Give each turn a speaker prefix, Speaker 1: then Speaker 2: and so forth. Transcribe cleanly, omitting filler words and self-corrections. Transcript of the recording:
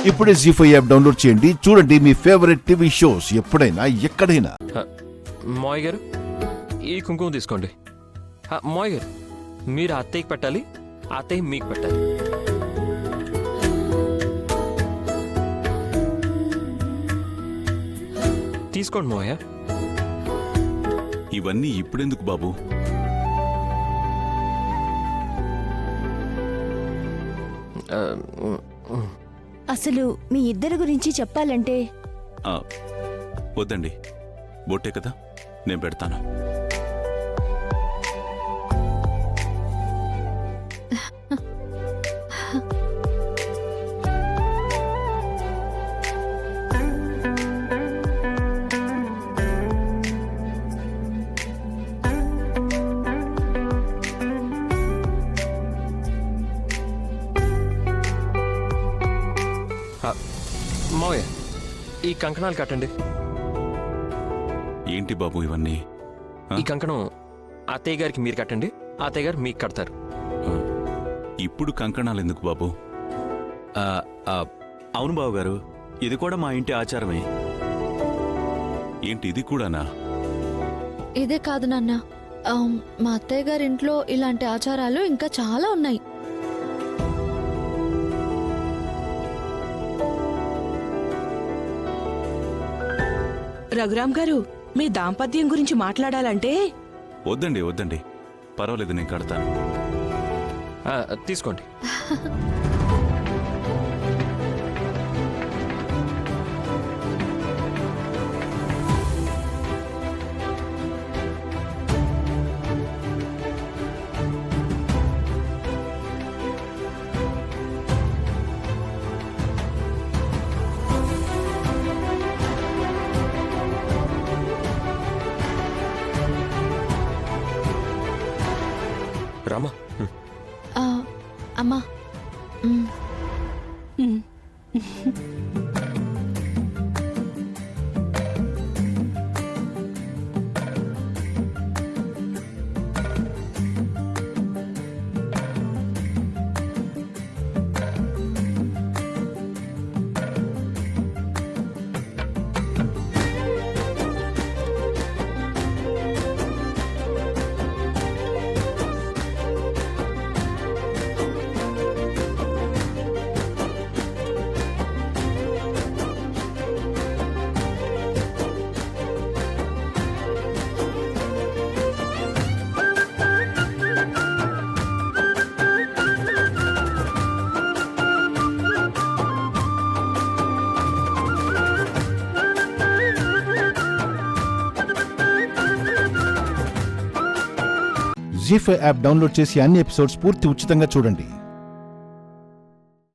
Speaker 1: ఇప్పుడే జీ5 app download చేయండి. చూడండి మీ ఫేవరెట్ టీవీ షోస్ ఎప్పుడైనా ఎక్కడైనా.
Speaker 2: మావయ్య గారు ఈ కుంకుమ తీసుకోండి. మావయ్య గారు మీరు అత్తయ్యకి పెట్టాలి, అత్తయ్య మీకు పెట్టాలి. తీసుకోండి మావయ్య.
Speaker 3: ఇవన్నీ ఇప్పుడెందుకు బాబు?
Speaker 4: అసలు మీ ఇద్దరి గురించి చెప్పాలంటే
Speaker 3: వద్దండి, బొట్టే కదా, నేను పెడతాను.
Speaker 2: మావయ్య ఈ కంకణాలు కట్టండి.
Speaker 3: ఏంటి బాబు ఇవన్నీ?
Speaker 2: ఈ కంకణం అత్తయ్య గారికి మీరు కట్టండి, అత్తయ్య గారు మీకు కడతారు.
Speaker 3: ఇప్పుడు కంకణాలు ఎందుకు బాబు?
Speaker 5: అవును బాబు గారు, ఇది కూడా మా ఇంటి ఆచారమే.
Speaker 3: ఏంటి ఇది కూడానా?
Speaker 6: ఇదే కాదు నాన్న, మా అత్తయ్య గారి ఇంట్లో ఇలాంటి ఆచారాలు ఇంకా చాలా ఉన్నాయి.
Speaker 7: రఘురామ్ గారు, మీ దాంపత్యం గురించి మాట్లాడాలంటే
Speaker 3: వద్దండి వద్దండి, పర్వాలేదు, నేను కడతాను.
Speaker 2: తీసుకోండి. రామా.
Speaker 6: అమ్మా.
Speaker 1: జీ5 యాప్ డౌన్లోడ్ చేసి అన్ని ఎపిసోడ్స్ పూర్తి ఉచితంగా చూడండి.